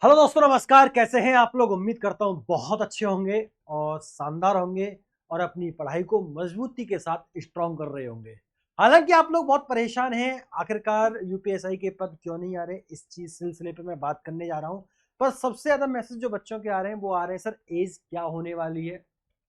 Hello दोस्तों, नमस्कार। कैसे हैं आप लोग? उम्मीद करता हूं बहुत अच्छे होंगे और शानदार होंगे और अपनी पढ़ाई को मजबूती के साथ स्ट्रांग कर रहे होंगे। हालांकि आप लोग बहुत परेशान हैं, आखिरकार यूपीएसआई के पद क्यों नहीं आ रहे, इस चीज सिलसिले पे मैं बात करने जा रहा हूं। पर सबसे ज्यादा मैसेज जो बच्चों के आ रहे हैं वो आ रहे हैं, सर एज क्या होने वाली है,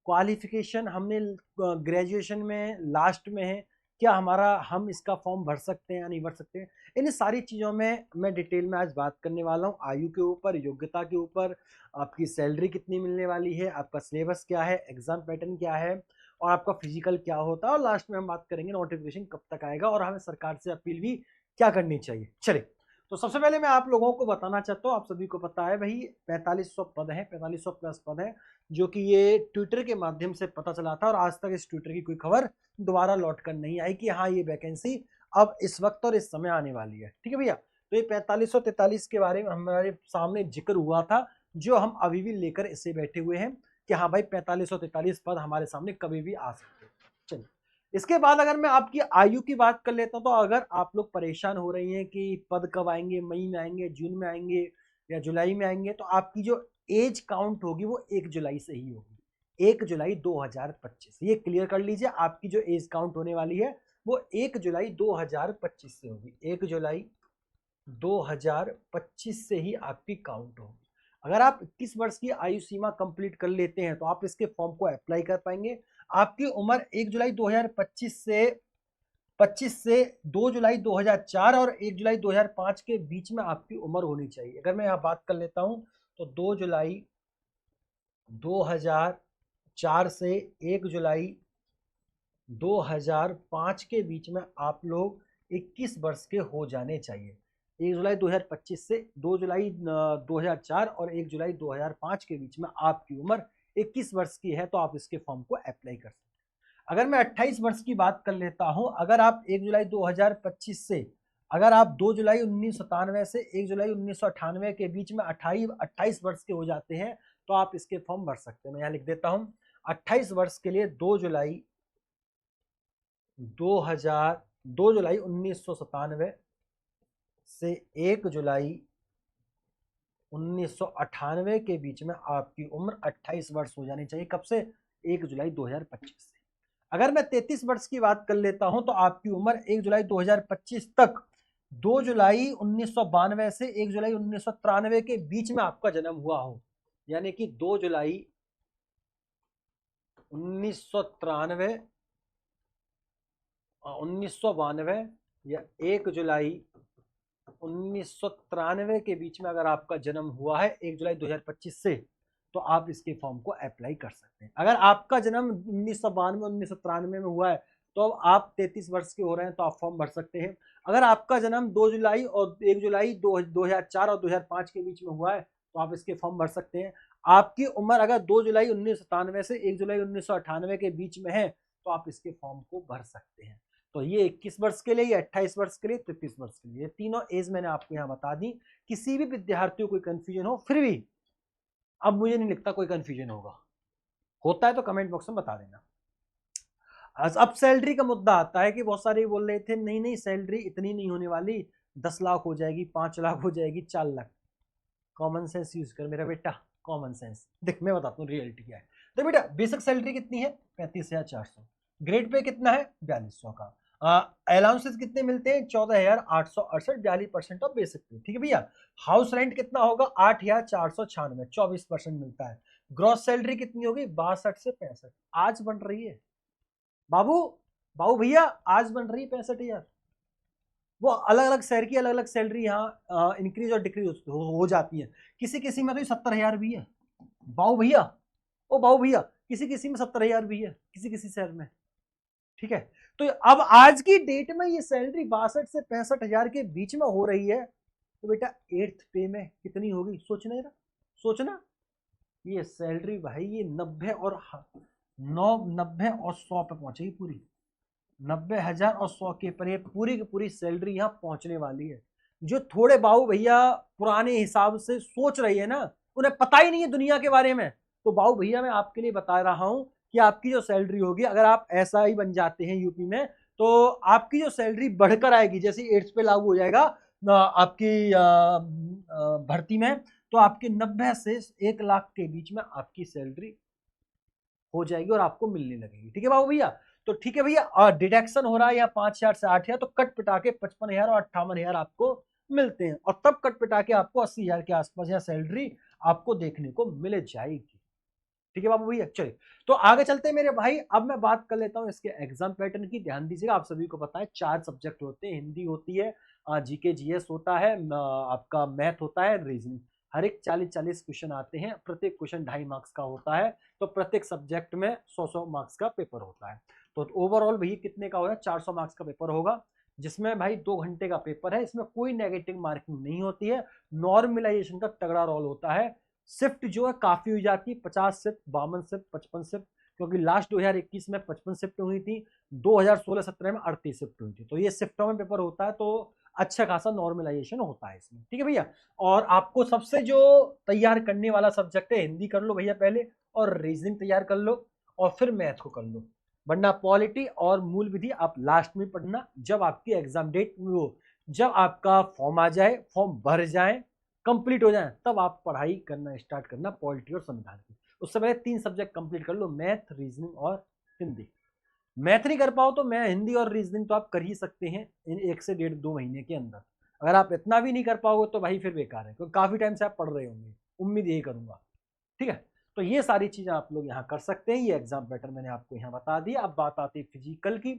क्वालिफिकेशन हमने ग्रेजुएशन में लास्ट में है, क्या हमारा हम इसका फॉर्म भर सकते हैं या नहीं भर सकते हैं। इन सारी चीज़ों में मैं डिटेल में आज बात करने वाला हूँ। आयु के ऊपर, योग्यता के ऊपर, आपकी सैलरी कितनी मिलने वाली है, आपका सिलेबस क्या है, एग्जाम पैटर्न क्या है और आपका फिजिकल क्या होता है, और लास्ट में हम बात करेंगे नोटिफिकेशन कब तक आएगा और हमें सरकार से अपील भी क्या करनी चाहिए। चलिए, तो सबसे पहले मैं आप लोगों को बताना चाहता हूँ, आप सभी को पता है भाई 4500 पद है, 4500 प्लस पद है, जो कि ये ट्विटर के माध्यम से पता चला था और आज तक इस ट्विटर की कोई खबर दोबारा लौट कर नहीं आई कि हाँ ये वैकेंसी अब इस वक्त और इस समय आने वाली है। ठीक है भैया, तो ये 4543 के बारे में हमारे सामने जिक्र हुआ था, जो हम अभी भी लेकर इसे बैठे हुए हैं कि हाँ भाई 4543 पद हमारे सामने कभी भी आ सकते हैं। चलिए, इसके बाद अगर मैं आपकी आयु की बात कर लेता हूं, तो अगर आप लोग परेशान हो रही हैं कि पद कब आएंगे, मई में आएंगे, जून में आएंगे या जुलाई में आएंगे, तो आपकी जो एज काउंट होगी वो 1 जुलाई से ही होगी। 1 जुलाई 2025, ये क्लियर कर लीजिए। आपकी जो एज काउंट होने वाली है वो 1 जुलाई 2025 से होगी। 1 जुलाई 2025 से ही आपकी काउंट होगी। अगर आप 21 वर्ष की आयु सीमा कंप्लीट कर लेते हैं तो आप इसके फॉर्म को अप्लाई कर पाएंगे। आपकी उम्र 1 जुलाई 2025 से 2 जुलाई 2004 और 1 जुलाई 2005 के बीच में आपकी उम्र होनी चाहिए। अगर मैं यहाँ बात कर लेता हूँ तो 2 जुलाई 2004 से 1 जुलाई 2005 के बीच में आप लोग 21 वर्ष के हो जाने चाहिए। 1 जुलाई 2025 से 2 जुलाई 2004 और 1 जुलाई 2005 के बीच में आपकी उम्र 21 वर्ष की है, तो आप इसके फॉर्म को अप्लाई कर सकते हैं। अगर मैं 28 वर्ष की बात कर लेता हूं, अगर आप 1 जुलाई 2025 से, अगर आप 2 जुलाई 1997 से 1 जुलाई 1998 के बीच में 28 वर्ष के हो जाते हैं, तो आप इसके फॉर्म भर सकते हैं। मैं यहाँ लिख देता हूं, 28 वर्ष के लिए 2 जुलाई 1997 से 1 जुलाई 1998 के बीच में आपकी उम्र 28 वर्ष हो जानी चाहिए। कब से? 1 जुलाई 2025 से। अगर मैं 33 वर्ष की बात कर लेता हूं, तो आपकी उम्र 1 जुलाई 2025 तक 2 जुलाई 1992 से 1 जुलाई 1993 के बीच में आपका जन्म हुआ हो, यानी कि 2 जुलाई 1993 1992 या 1 जुलाई 1993 के बीच में अगर आपका जन्म हुआ है 1 जुलाई 2025 से, तो आप इसके फॉर्म को अप्लाई कर सकते हैं। अगर आपका जन्म 1992 1993 में हुआ है, तो अब आप 33 वर्ष के हो रहे हैं, तो आप फॉर्म भर सकते हैं। अगर आपका जन्म 2 जुलाई और 1 जुलाई 2004 और 2005 के बीच में हुआ है, तो आप इसके फॉर्म भर सकते हैं। आपकी उम्र अगर 2 जुलाई 1997 से 1 जुलाई 1998 के बीच में है, तो आप इसके फॉर्म को भर सकते हैं। तो ये 21 वर्ष के लिए, ये 28 वर्ष के लिए, 33 वर्ष के लिए, ये तीनों एज मैंने आपको यहाँ बता दी। किसी भी विद्यार्थी को कोई कंफ्यूजन हो, फिर भी अब मुझे नहीं लगता कोई कंफ्यूजन होगा, होता है तो कमेंट बॉक्स में बता देना। अब सैलरी का मुद्दा आता है कि बहुत सारे बोल रहे थे नहीं नहीं सैलरी इतनी नहीं होने वाली, 10 लाख हो जाएगी, 5 लाख हो जाएगी, 4 लाख। कॉमन सेंस यूज कर मेरा बेटा, कॉमन सेंस देख। मैं बताता हूँ रियलिटी क्या है। तो बेटा बेसिक सैलरी कितनी है? 35,400। ग्रेड पे कितना है? 4200 का। अलाउंसेस कितने मिलते हैं? 14,868, 42% ऑफ बेसिक पे। ठीक है भैया। हाउस रेंट कितना होगा? 8,496, 24% मिलता है। ग्रॉस सैलरी कितनी होगी? 62 से 65 आज बन रही है बाबू। बाबू भैया आज बन रही है 65,000। वो अलग अलग शहर की अलग अलग सैलरी यहाँ इंक्रीज और डिक्रीज हो जाती है। किसी किसी में तो 70,000 भी है बाबू भैया। ओ बाबू भैया, किसी किसी में 70,000 भी है, किसी किसी शहर में। ठीक है, तो अब आज की डेट में ये सैलरी 62 से 65,000 के बीच में हो रही है, तो बेटा 8th पे में कितनी होगी? सोचना जरा, सोचना। ये सैलरी भाई ये 90 और 100 पे पहुंचेगी पूरी। 90,000 और 100 के पर ये पूरी की पूरी सैलरी यहाँ पहुंचने वाली है। जो थोड़े बाबू भैया पुराने हिसाब से सोच रही है ना, उन्हें पता ही नहीं है दुनिया के बारे में, तो बाबू भैया मैं आपके लिए बता रहा हूं कि आपकी जो सैलरी होगी, अगर आप ऐसा ही बन जाते हैं यूपी में, तो आपकी जो सैलरी बढ़कर आएगी जैसे 8th पे लागू हो जाएगा आपकी भर्ती में, तो आपकी 90 से 1 लाख के बीच में आपकी सैलरी हो जाएगी और आपको मिलने लगेगी। ठीक है बाबू भैया, तो ठीक है भैया, और डिडक्शन हो रहा है या 5,000 से 8,000, तो कट पिटा के 55,000 और 58,000 आपको मिलते हैं, और तब कट पिटा के आपको 80,000 के आसपास या सैलरी आपको देखने को मिल जाएगी। ठीक है बाबू भैया, चलिए तो आगे चलते हैं मेरे भाई। अब मैं बात कर लेता हूं इसके एग्जाम पैटर्न की। ध्यान दीजिएगा, आप सभी को पता है 4 सब्जेक्ट होते हैं, हिंदी होती है, जीके जीएस होता है, आपका मैथ होता है, रीजनिंग। हर एक 40-40 क्वेश्चन आते हैं, प्रत्येक क्वेश्चन 2.5 मार्क्स का होता है, तो प्रत्येक सब्जेक्ट में 100-100 मार्क्स का पेपर होता है। तो ओवरऑल भैया कितने का होगा, 400 मार्क्स का पेपर होगा, जिसमें भाई 2 घंटे का पेपर है, इसमें कोई नेगेटिव मार्किंग नहीं होती है, नॉर्मलाइजेशन का तगड़ा रोल होता है। शिफ्ट जो है काफी हो जाती है, 50 शिफ्ट, 52 शिफ्ट, 55 शिफ्ट, क्योंकि लास्ट 2021 में 55 शिफ्ट हुई थी, 2016-17 में 38 शिफ्ट हुई थी, तो ये शिफ्टों में पेपर होता है, तो अच्छा खासा नॉर्मलाइजेशन होता है इसमें। ठीक है भैया, और आपको सबसे जो तैयार करने वाला सब्जेक्ट है, हिंदी कर लो भैया पहले, और रीजनिंग तैयार कर लो, और फिर मैथ को कर लो, वरना पॉलिटी और मूल विधि आप लास्ट में पढ़ना, जब आपकी एग्जाम डेट हो, जब आपका फॉर्म आ जाए, फॉर्म भर जाए, कंप्लीट हो जाए, तब आप पढ़ाई करना स्टार्ट करना पॉलिटी और संविधान की। उससे पहले 3 सब्जेक्ट कंप्लीट कर लो, मैथ, रीजनिंग और हिंदी। मैथ नहीं कर पाओ तो मैं हिंदी और रीजनिंग तो आप कर ही सकते हैं इन 1 से 1.5-2 महीने के अंदर। अगर आप इतना भी नहीं कर पाओगे तो भाई फिर बेकार है, क्योंकि काफी टाइम से आप पढ़ रहे होंगे, उम्मीद यही करूंगा। ठीक है, तो ये सारी चीजें आप लोग यहाँ कर सकते हैं, ये एग्जाम पैटर्न मैंने आपको यहाँ बता दिया। अब बात आती है फिजिकल की,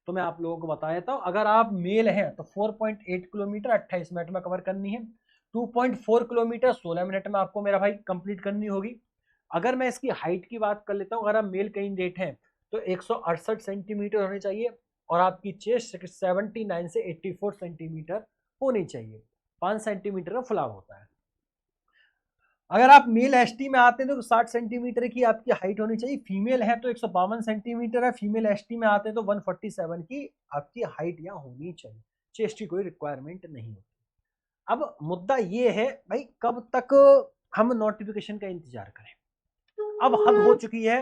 तो मैं आप लोगों को बता देता हूँ। अगर आप मेल हैं तो 4.8 किलोमीटर 28 मिनट में कवर करनी है, 2.4 किलोमीटर 16 मिनट में आपको मेरा भाई कंप्लीट करनी होगी। अगर मैं इसकी हाइट की बात कर लेता हूँ, अगर आप मेल कैंडिडेट हैं तो 168 सेंटीमीटर होने चाहिए, और आपकी चेस्ट 79 से 84 सेंटीमीटर होनी चाहिए, 5 सेंटीमीटर का फुलाव होता है। अगर आप मेल एसटी में आते हैं तो 60 सेंटीमीटर की आपकी हाइट होनी चाहिए, फीमेल है तो 152 सेंटीमीटर है, फीमेल एसटी में आते हैं तो 147 की आपकी हाइट यहाँ होनी चाहिए, चेस्ट की कोई रिक्वायरमेंट नहीं होती। अब मुद्दा ये है भाई, कब तक हम नोटिफिकेशन का इंतजार करें। अब हद हो चुकी है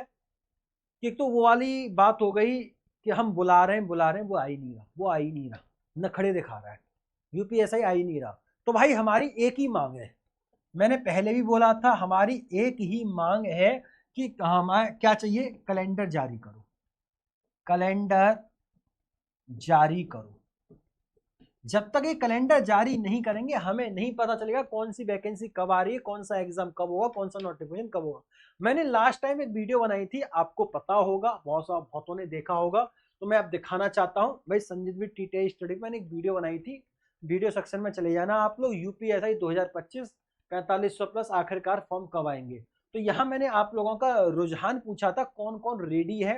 कि तो वो वाली बात हो गई कि हम बुला रहे हैं वो आ ही नहीं रहा, वो आ ही नहीं रहा, नखड़े दिखा रहा है, यूपीएसआई आ ही नहीं रहा। तो भाई हमारी एक ही मांग है, मैंने पहले भी बोला था, हमारी एक ही मांग है कि हमारे क्या चाहिए, कैलेंडर जारी करो, कैलेंडर जारी करो। जब तक ये कैलेंडर जारी नहीं करेंगे हमें नहीं पता चलेगा कौन सी वैकेंसी कब आ रही है, कौन सा एग्जाम कब होगा, कौन सा नोटिफिकेशन कब होगा। मैंने लास्ट टाइम एक वीडियो बनाई थी, आपको पता होगा, बहुतों ने देखा होगा, तो मैं अब दिखाना चाहता हूँ भाई। संजीवनी टीटी स्टडी मैंने एक वीडियो बनाई थी, वीडियो सेक्शन में चले जाना आप लोग, यूपीएसआई 2025 4500 प्लस आखिरकार फॉर्म कब आएंगे। तो यहाँ मैंने आप लोगों का रुझान पूछा था, कौन कौन रेडी है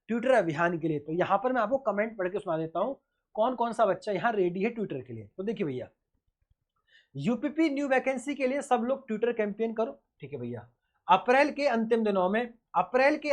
ट्विटर अभियान के लिए। तो यहाँ पर मैं आपको कमेंट पढ़ के सुना देता हूँ कौन कौन सा बच्चा यहाँ रेडी है ट्विटर के लिए। तो देखिए भैया, यूपीपी न्यू वैकेंसी के लिए सब लोग ट्विटर कैंपेन करो। ठीक है भैया, अप्रैल के अंतिम दिनों में, अप्रैल के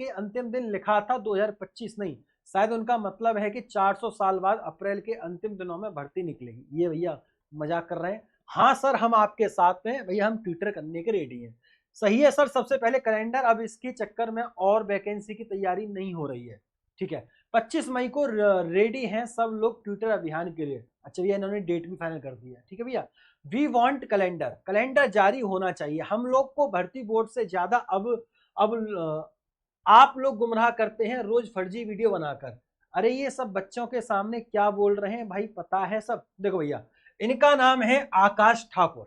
अंतिम दिन लिखा था 2025 नहीं, शायद उनका मतलब है कि 400 साल बाद अप्रैल के अंतिम दिनों में भर्ती निकलेगी। ये भैया मजाक कर रहे हैं? हाँ सर, हम आपके साथ हैं भैया, हम ट्विटर करने के रेडी हैं। सही है सर, सबसे पहले कैलेंडर, अब इसके चक्कर में और वैकेंसी की तैयारी नहीं हो रही है। ठीक है, 25 मई को रेडी हैं सब लोग ट्विटर अभियान के लिए। अच्छा भैया, इन्होंने डेट भी फाइनल कर दी है। ठीक है भैया, वी वांट कैलेंडर, कैलेंडर जारी होना चाहिए। हम लोग को भर्ती बोर्ड से ज्यादा अब आप लोग गुमराह करते हैं रोज फर्जी वीडियो बनाकर। अरे ये सब बच्चों के सामने क्या बोल रहे हैं भाई, पता है सब। देखो भैया, इनका नाम है आकाश ठाकुर,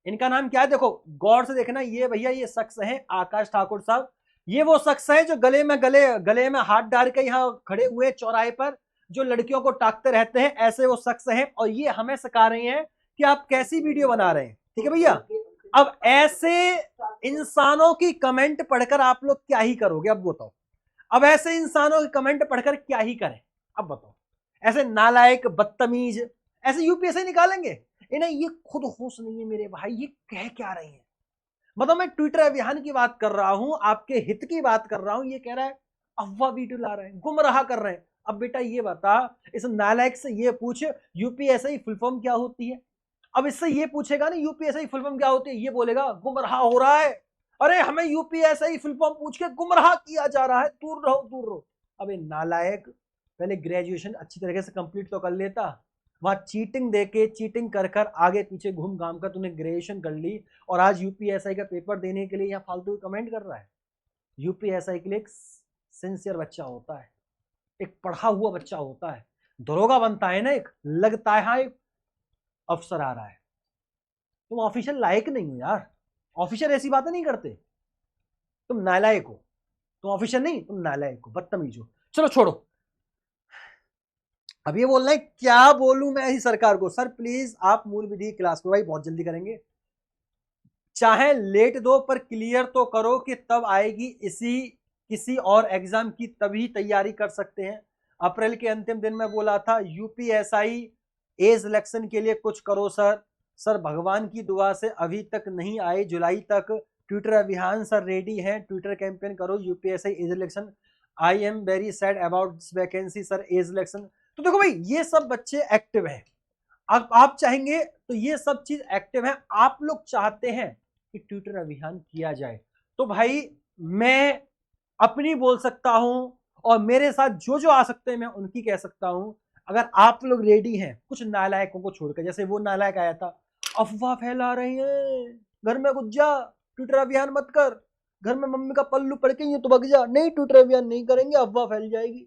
इनका नाम क्या है देखो, गौर से देखना, ये भैया ये शख्स है आकाश ठाकुर साहब। ये वो शख्स है जो गले में हाथ डाल के यहाँ खड़े हुए चौराहे पर जो लड़कियों को टाकते रहते हैं, ऐसे वो शख्स हैं, और ये हमें सिखा रहे हैं कि आप कैसी वीडियो बना रहे हैं। ठीक है भैया, अब ऐसे इंसानों की कमेंट पढ़कर आप लोग क्या ही करोगे, अब बताओ। अब ऐसे इंसानों की कमेंट पढ़कर क्या ही करें, अब बताओ। ऐसे नालायक, बदतमीज ऐसे यूपीएससी निकालेंगे? इन्हें ये खुद होश नहीं है मेरे भाई, ये कह क्या रहे हैं। मतलब मैं ट्विटर अभियान की बात कर रहा हूं, आपके हित की बात कर रहा हूं, ये कह रहा है अफवाह वीडियो ला रहे हैं, गुमराह कर रहे हैं। अब बेटा ये बता, इस नालायक से ये पूछ यूपीएससी फुल फॉर्म क्या होती है। अब इससे ये पूछेगा ना यूपीएससी फुल फॉर्म क्या होती है, ये बोलेगा गुमराह हो रहा है। अरे हमें यूपीएससी फुल फॉर्म पूछ के गुमराह किया जा रहा है, दूर रहो दूर रहो। अबे नालायक, पहले ग्रेजुएशन अच्छी तरीके से कंप्लीट तो कर लेता, वहां चीटिंग देके चीटिंग कर कर आगे पीछे घूम घाम कर तूने ग्रेजुएशन कर ली और आज यूपीएसआई का पेपर देने के लिए यहाँ फालतू कमेंट कर रहा है। यूपीएसआई के लिए एक सिंसियर बच्चा होता है, एक पढ़ा हुआ बच्चा होता है, दरोगा बनता है ना, एक लगता है हाँ एक अफसर आ रहा है। तुम ऑफिशियल लायक नहीं हो यार, ऑफिसर ऐसी बातें नहीं करते, तुम नालायक हो, तुम ऑफिसर नहीं, तुम नालायक हो, बदतमीज हो। चलो छोड़ो, अब ये बोलना है क्या बोलूं मैं ऐसी सरकार को। सर प्लीज आप मूल विधि क्लास प्रोवाइड बहुत जल्दी करेंगे, चाहे लेट दो पर क्लियर तो करो कि तब आएगी, इसी किसी और एग्जाम की तभी तैयारी कर सकते हैं। अप्रैल के अंतिम दिन में बोला था यूपीएसआई एज इलेक्शन के लिए कुछ करो सर। सर भगवान की दुआ से अभी तक नहीं आए, जुलाई तक ट्विटर अभियान सर रेडी है, ट्विटर कैंपेन करो UPSI age election. I am very sad about this vacancy sir age election. तो देखो भाई ये सब बच्चे एक्टिव हैं, अब आप चाहेंगे तो ये सब चीज एक्टिव है, आप लोग चाहते हैं कि ट्विटर अभियान किया जाए तो भाई मैं अपनी बोल सकता हूं और मेरे साथ जो जो आ सकते हैं मैं उनकी कह सकता हूं। अगर आप लोग रेडी हैं, कुछ नालायकों को छोड़कर, जैसे वो नालायक आया था अफवाह फैला रहे हैं घर में घुस जा, ट्विटर अभियान मत कर, घर में मम्मी का पल्लू पड़ के ये तो भग जा, नहीं ट्विटर अभियान नहीं करेंगे अफवाह फैल जाएगी।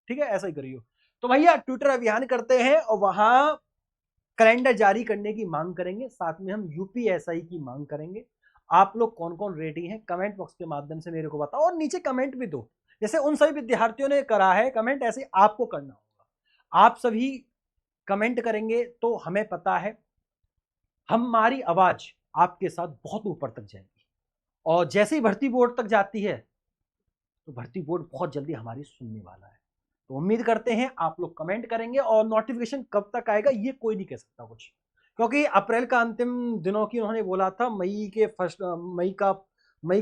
ठीक है ऐसा ही करियो। तो भैया ट्विटर अभियान करते हैं और वहां कैलेंडर जारी करने की मांग करेंगे, साथ में हम यूपीएसआई की मांग करेंगे। आप लोग कौन कौन रेडी हैं कमेंट बॉक्स के माध्यम से मेरे को बताओ और नीचे कमेंट भी दो, जैसे उन सभी विद्यार्थियों ने करा है कमेंट, ऐसे आपको करना होगा। आप सभी कमेंट करेंगे तो हमें पता है हमारी आवाज आपके साथ बहुत ऊपर तक जाएगी, और जैसे ही भर्ती बोर्ड तक जाती है तो भर्ती बोर्ड बहुत जल्दी हमारी सुनने वाला है। तो उम्मीद करते हैं आप लोग कमेंट करेंगे, और नोटिफिकेशन कब तक आएगा ये कोई नहीं कह सकता कुछ, क्योंकि अप्रैल का अंतिम दिनों की उन्होंने बोला था, मई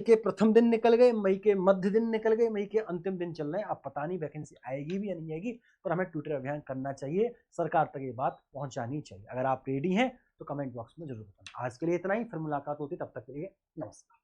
के प्रथम दिन निकल गए, मई के मध्य दिन निकल गए, मई के अंतिम दिन चल रहे हैं। अब पता नहीं वैकेंसी आएगी भी या नहीं आएगी, पर हमें ट्विटर अभियान करना चाहिए, सरकार तक ये बात पहुंचानी चाहिए। अगर आप रेडी हैं तो कमेंट बॉक्स में जरूर बताना। आज के लिए इतना ही, फिर मुलाकात होती, तब तक के लिए नमस्कार।